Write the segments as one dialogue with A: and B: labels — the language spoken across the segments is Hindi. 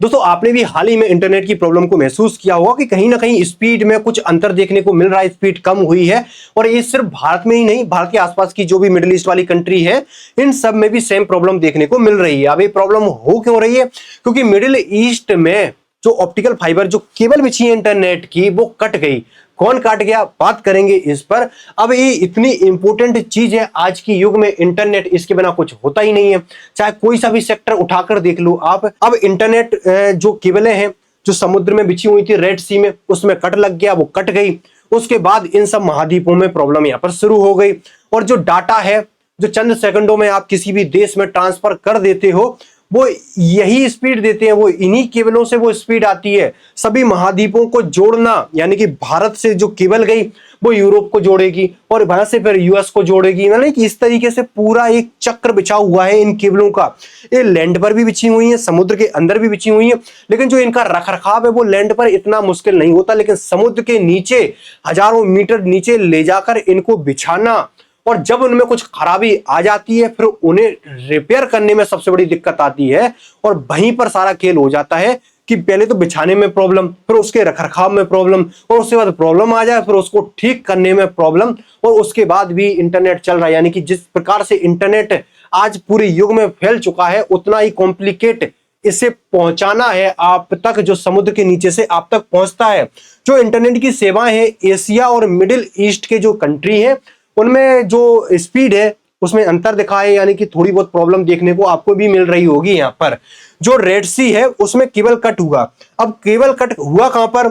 A: दोस्तों आपने भी हाल ही में इंटरनेट की प्रॉब्लम को महसूस किया होगा कि कहीं ना कहीं स्पीड में कुछ अंतर देखने को मिल रहा है, स्पीड कम हुई है। और ये सिर्फ भारत में ही नहीं, भारत के आसपास की जो भी मिडिल ईस्ट वाली कंट्री है, इन सब में भी सेम प्रॉब्लम देखने को मिल रही है। अब ये प्रॉब्लम हो क्यों रही है? क्योंकि मिडिल ईस्ट में जो ऑप्टिकल फाइबर, जो केबल बिछी है इंटरनेट की, वो कट गई। कौन काट गया, बात करेंगे इस पर। अब ये इतनी इंपॉर्टेंट चीज है आज की युग में, इंटरनेट, इसके बिना कुछ होता ही नहीं है। चाहे कोई सा भी सेक्टर उठाकर देख लो आप। अब इंटरनेट जो केबलें हैं जो समुद्र में बिछी हुई थी रेड सी में, उसमें कट लग गया, वो कट गई। उसके बाद इन सब महाद्वीपों में प्रॉब्लम यहां पर शुरू हो गई। और जो डाटा है जो चंद सेकंडों में आप किसी भी देश में ट्रांसफर कर देते हो, वो यही स्पीड देते हैं, वो इन्हीं केबलों से वो स्पीड आती है। सभी महाद्वीपों को जोड़ना, यानी कि भारत से जो केबल गई वो यूरोप को जोड़ेगी और वहां से फिर यूएस को जोड़ेगी। यानी कि इस तरीके से पूरा एक चक्र बिछा हुआ है इन केबलों का। ये लैंड पर भी बिछी हुई है, समुद्र के अंदर भी बिछी हुई है, लेकिन जो इनका रखरखाव है वो लैंड पर इतना मुश्किल नहीं होता, लेकिन समुद्र के नीचे हजारों मीटर नीचे ले जाकर इनको बिछाना, और जब उनमें कुछ खराबी आ जाती है फिर उन्हें रिपेयर करने में सबसे बड़ी दिक्कत आती है। और वहीं पर सारा खेल हो जाता है कि पहले तो बिछाने में प्रॉब्लम, फिर उसके रखरखाव में प्रॉब्लम, और उसके बाद प्रॉब्लम आ जाए फिर उसको ठीक करने में प्रॉब्लम, और उसके बाद भी इंटरनेट चल रहा है। यानी कि जिस प्रकार से इंटरनेट आज पूरे युग में फैल चुका है, उतना ही कॉम्प्लिकेट इसे पहुंचाना है आप तक, जो समुद्र के नीचे से आप तक पहुंचता है। जो इंटरनेट की सेवाएं है एशिया और मिडिल ईस्ट के जो कंट्री है, उनमें जो स्पीड है उसमें अंतर दिखा है। यानी कि थोड़ी बहुत प्रॉब्लम देखने को आपको भी मिल रही होगी। यहाँ पर जो रेड सी है उसमें केबल कट हुआ। अब केबल कट हुआ कहां पर?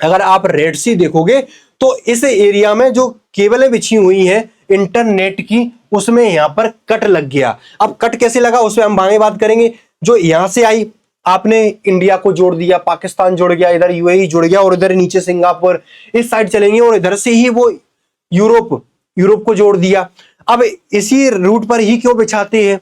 A: अगर आप रेड सी देखोगे तो इस एरिया में जो केबलें बिछी हुई हैं इंटरनेट की, उसमें यहां पर कट लग गया। अब कट कैसे लगा उस पर हम आगे बात करेंगे। जो यहां से आई, आपने इंडिया को जोड़ दिया, पाकिस्तान जुड़ गया, इधर यूएई जुड़ गया, और इधर नीचे सिंगापुर, इस साइड चलेंगे, और इधर से ही वो यूरोप को जोड़ दिया। अब इसी रूट पर ही क्यों बिछाते हैं,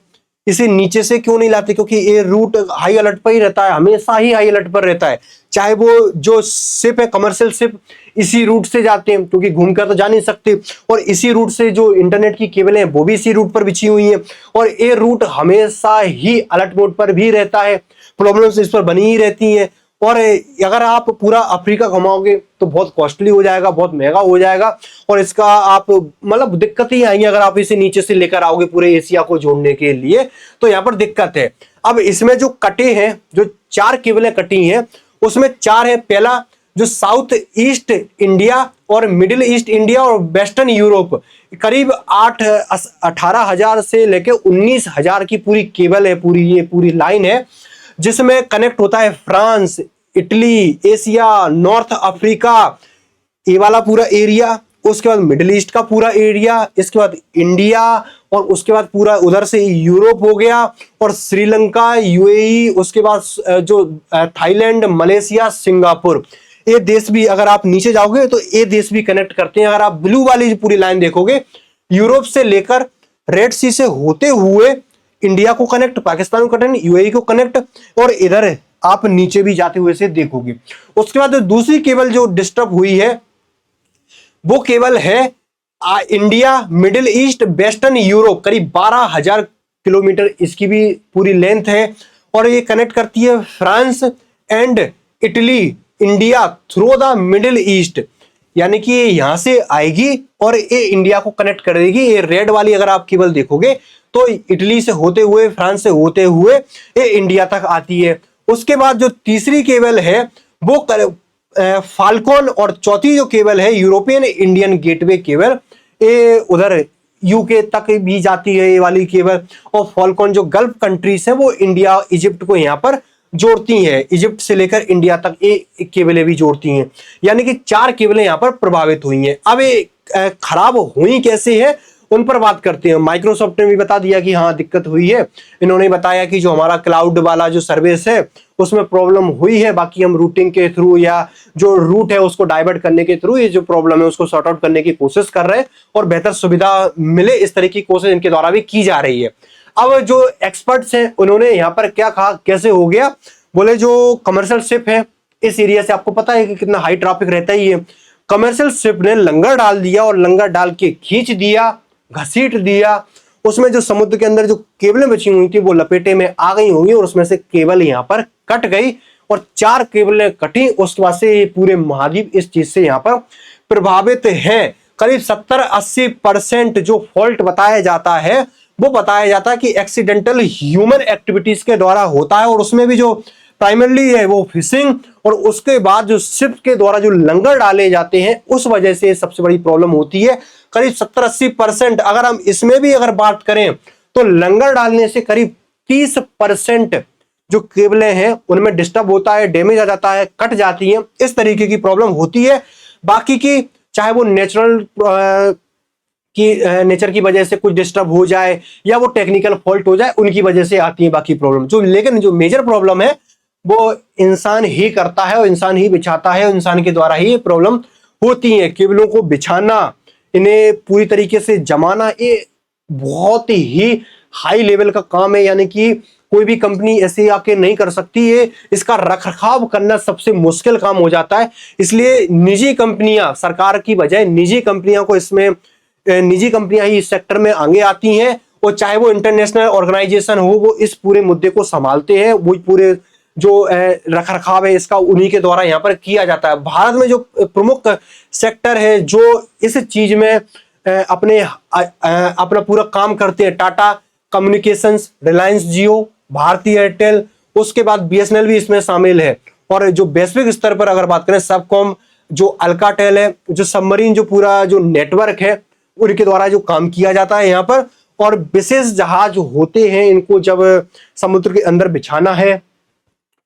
A: इसे नीचे से क्यों नहीं लाते? क्योंकि ये रूट हाई अलर्ट पर ही रहता है, हमेशा ही हाई अलर्ट पर रहता है। चाहे वो जो शिप है, कमर्शियल शिप, इसी रूट से जाते हैं, क्योंकि घूमकर तो जा नहीं सकते। और इसी रूट से जो इंटरनेट की केबलें हैं वो भी इसी रूट पर बिछी हुई हैं, और ये रूट हमेशा ही अलर्ट मोड पर भी रहता है। प्रॉब्लम्स इस पर बनी ही रहती हैं। और अगर आप पूरा अफ्रीका घुमाओगे तो बहुत कॉस्टली हो जाएगा, बहुत महंगा हो जाएगा, और इसका आप मतलब दिक्कत ही आएगी। अगर आप इसे नीचे से लेकर आओगे पूरे एशिया को जोड़ने के लिए, तो यहाँ पर दिक्कत है। अब इसमें जो कटे हैं, जो 4 केबलें कटी हैं, उसमें 4 है। पहला जो साउथ ईस्ट इंडिया और मिडिल ईस्ट इंडिया और वेस्टर्न यूरोप, करीब 18,000 से लेकर 19,000 की पूरी केबल है, ये पूरी लाइन है, जिसमें कनेक्ट होता है France, Italy, Asia, north Africa, ये वाला पूरा एरिया, उसके बाद मिडिल ईस्ट का पूरा एरिया, इसके बाद इंडिया, और उसके बाद पूरा उधर से यूरोप हो गया, और श्रीलंका, यूएई, उसके बाद जो थाईलैंड, मलेशिया, सिंगापुर, ये देश भी अगर आप नीचे जाओगे तो ये देश भी कनेक्ट करते हैं। अगर आप ब्लू वाली पूरी लाइन देखोगे, यूरोप से लेकर रेड सी से होते हुए इंडिया को कनेक्ट, पाकिस्तान को कनेक्ट, यूएई को कनेक्ट, और इधर आप नीचे भी जाते हुए से देखोगे। उसके बाद दूसरी केबल जो डिस्टर्ब हुई है वो केबल है India, middle east, western Europe, करीब 12,000 किलोमीटर इसकी भी पूरी लेंथ है, और ये कनेक्ट करती है France and Italy, India through the middle east. यानी कि यहां से आएगी और ये इंडिया को कनेक्ट कर देगी। ये रेड वाली अगर आप केबल देखोगे तो इटली से होते हुए, फ्रांस से होते हुए ये इंडिया तक आती है। उसके बाद जो तीसरी केबल है वो फाल्कन, और चौथी जो केबल है यूरोपियन इंडियन गेटवे केबल, ये उधर यूके तक भी जाती है ये वाली केबल। और फाल्कन जो गल्फ कंट्रीज है वो इंडिया, इजिप्ट को यहाँ पर जोड़ती हैं, इजिप्ट से लेकर इंडिया तक ये केबलें भी जोड़ती हैं। यानी कि 4 केबलें यहाँ पर प्रभावित हुई हैं। अब ये खराब हुई कैसे है उन पर बात करते हैं। माइक्रोसॉफ्ट ने भी बता दिया कि हाँ दिक्कत हुई है। इन्होंने बताया कि जो हमारा क्लाउड वाला जो सर्विस है उसमें प्रॉब्लम हुई है, बाकी हम रूटिंग के थ्रू या जो रूट है उसको डाइवर्ट करने के थ्रू ये जो प्रॉब्लम है उसको सॉर्ट आउट करने की कोशिश कर रहे हैं, और बेहतर सुविधा मिले इस तरह की कोशिश इनके द्वारा भी की जा रही है। अब जो एक्सपर्ट्स हैं उन्होंने यहाँ पर क्या कहा, कैसे हो गया? बोले जो कमर्शियल शिप है इस एरिया से, आपको पता है कि कितना हाई ट्रैफिक रहता ही है, कमर्शियल शिप ने लंगर डाल दिया, और लंगर डाल के खींच दिया, घसीट दिया। उसमें जो समुद्र के अंदर जो केबलें बची हुई थी वो लपेटे में आ गई होंगी और उसमें से केबल यहाँ पर कट गई और 4 केबलें कटी। उसके बाद से पूरे महाद्वीप इस चीज से यहाँ पर प्रभावित है। करीब 70-80% जो फॉल्ट बताया जाता है वो बताया जाता है कि एक्सीडेंटल ह्यूमन एक्टिविटीज के द्वारा होता है और उसमें भी जो प्राइमरली है वो फिशिंग और उसके बाद जो शिप के द्वारा जो लंगर डाले जाते हैं उस वजह से सबसे बड़ी प्रॉब्लम होती है। करीब 70-80%। अगर हम इसमें भी अगर बात करें तो लंगर डालने से करीब 30% जो केबलें हैं उनमें डिस्टर्ब होता है, डैमेज आ जाता है, कट जाती हैं, इस तरीके की प्रॉब्लम होती है। बाकी की चाहे वो नेचर की वजह से कुछ डिस्टर्ब हो जाए या वो टेक्निकल फॉल्ट हो जाए उनकी वजह से आती है बाकी प्रॉब्लम। लेकिन जो मेजर प्रॉब्लम है वो इंसान ही करता है और इंसान ही बिछाता है, इंसान के द्वारा ही प्रॉब्लम होती है। केबलों को बिछाना, इन्हें पूरी तरीके से जमाना, ये बहुत ही हाई लेवल का काम है, यानी कि कोई भी कंपनी ऐसे आके नहीं कर सकती है। इसका रखरखाव करना सबसे मुश्किल काम हो जाता है। इसलिए निजी कंपनियां, सरकार की बजाय निजी कंपनियां को इसमें निजी कंपनियां ही इस सेक्टर में आगे आती हैं और चाहे वो इंटरनेशनल ऑर्गेनाइजेशन हो वो इस पूरे मुद्दे को संभालते हैं। वो पूरे जो रखरखाव है इसका उन्हीं के द्वारा यहाँ पर किया जाता है। भारत में जो प्रमुख सेक्टर है जो इस चीज में अपना पूरा काम करते हैं, टाटा कम्युनिकेशंस, रिलायंस जियो, भारती एयरटेल, उसके बाद बीएसएनएल भी इसमें शामिल है। और जो वैश्विक स्तर पर अगर बात करें सबकॉम, जो अल्काटेल है, जो सबमरीन जो पूरा जो नेटवर्क है उनके द्वारा जो काम किया जाता है यहाँ पर। और विशेष जहाज होते हैं, इनको जब समुद्र के अंदर बिछाना है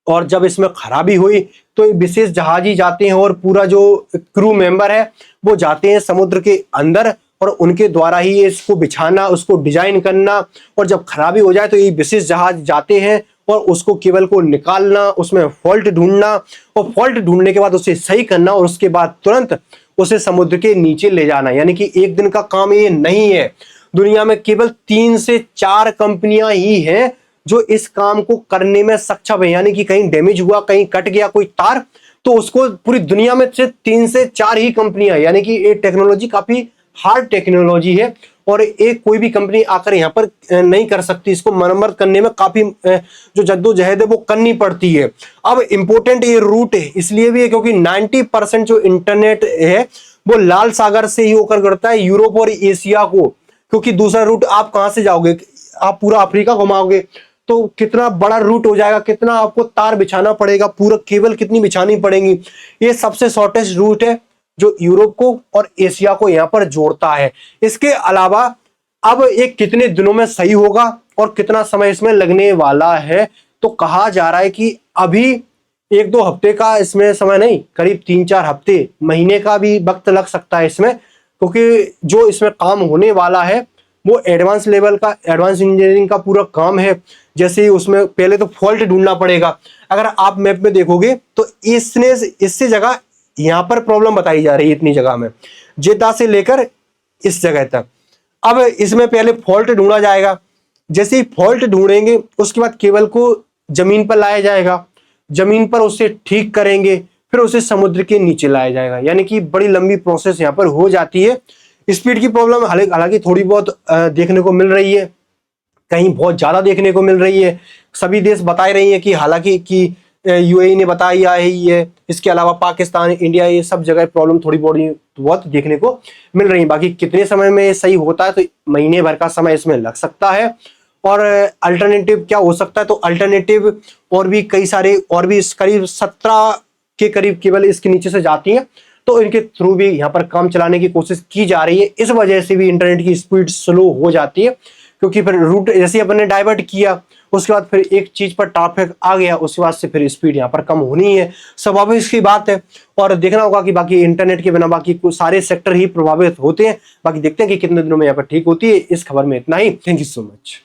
A: और जब इसमें खराबी हुई तो ये विशेष जहाज ही जाते हैं और पूरा जो क्रू मेंबर है वो जाते हैं समुद्र के अंदर और उनके द्वारा ही इसको बिछाना, उसको डिजाइन करना, और जब खराबी हो जाए तो ये विशेष जहाज जाते हैं और उसको केबल को निकालना, उसमें फॉल्ट ढूंढना और फॉल्ट ढूंढने के बाद उसे सही करना और उसके बाद तुरंत उसे समुद्र के नीचे ले जाना। यानी कि एक दिन का काम ये नहीं है। दुनिया में केवल 3 से 4 कंपनियां ही हैं जो इस काम को करने में सक्षम है। यानी कि कहीं डैमेज हुआ, कहीं कट गया कोई तार, तो उसको पूरी दुनिया में से 3 से 4 ही कंपनियां, यानी कि ये टेक्नोलॉजी काफी हार्ड टेक्नोलॉजी है और एक कोई भी कंपनी आकर यहाँ पर नहीं कर सकती। इसको मरम्मत करने में काफी जो जद्दोजहद है वो करनी पड़ती है। अब इंपॉर्टेंट ये रूट है इसलिए भी है क्योंकि 90% जो इंटरनेट है वो लाल सागर से ही होकर करता है, यूरोप और एशिया को, क्योंकि दूसरा रूट आप कहां से जाओगे, आप पूरा अफ्रीका घुमाओगे तो कितना बड़ा रूट हो जाएगा, कितना आपको तार बिछाना पड़ेगा, पूरा केबल कितनी बिछानी पड़ेगी। ये सबसे शॉर्टेस्ट रूट है जो यूरोप को और एशिया को यहाँ पर जोड़ता है। इसके अलावा अब ये कितने दिनों में सही होगा और कितना समय इसमें लगने वाला है, तो कहा जा रहा है कि अभी 1-2 हफ्ते का इसमें समय नहीं, करीब 3-4 हफ्ते, महीने का भी वक्त लग सकता है इसमें, क्योंकि जो इसमें काम होने वाला है वो एडवांस लेवल का, एडवांस इंजीनियरिंग का पूरा काम है। जैसे ही उसमें पहले तो फॉल्ट ढूंढना पड़ेगा। अगर आप मैप में देखोगे तो इससे जगह यहां पर प्रॉब्लम बताई जा रही है, इतनी जगह में, जेद्दा से लेकर इस जगह तक। अब इसमें पहले फॉल्ट ढूंढा जाएगा। जैसे ही फॉल्ट ढूंढेंगे उसके बाद केबल को जमीन पर लाया जाएगा, जमीन पर उसे ठीक करेंगे, फिर उसे समुद्र के नीचे लाया जाएगा। यानी कि बड़ी लंबी प्रोसेस यहाँ पर हो जाती है। स्पीड की प्रॉब्लम हालांकि थोड़ी बहुत देखने को मिल रही है, कहीं बहुत ज्यादा देखने को मिल रही है। सभी देश बता रही है कि हालांकि कि यूएई ने बताया है, इसके अलावा पाकिस्तान, इंडिया, ये सब जगह प्रॉब्लम थोड़ी बहुत देखने को मिल रही है। बाकी कितने समय में सही होता है तो महीने भर का समय इसमें लग सकता है। और अल्टरनेटिव क्या हो सकता है, तो अल्टरनेटिव और भी कई सारे, और भी करीब 17 के करीब केबल इसके नीचे से जाती हैं, तो इनके थ्रू भी यहाँ पर काम चलाने की कोशिश की जा रही है। इस वजह से भी इंटरनेट की स्पीड स्लो हो जाती है, क्योंकि फिर रूट जैसे अपन ने डाइवर्ट किया उसके बाद फिर एक चीज पर ट्रैफिक आ गया, उसके बाद से फिर स्पीड यहाँ पर कम होनी है, स्वाभाविक इसकी बात है। और देखना होगा कि बाकी इंटरनेट के बिना बाकी सारे सेक्टर ही प्रभावित होते हैं। बाकी देखते हैं कि कितने दिनों में यहाँ पर ठीक होती है। इस खबर में इतना ही। Thank you so much.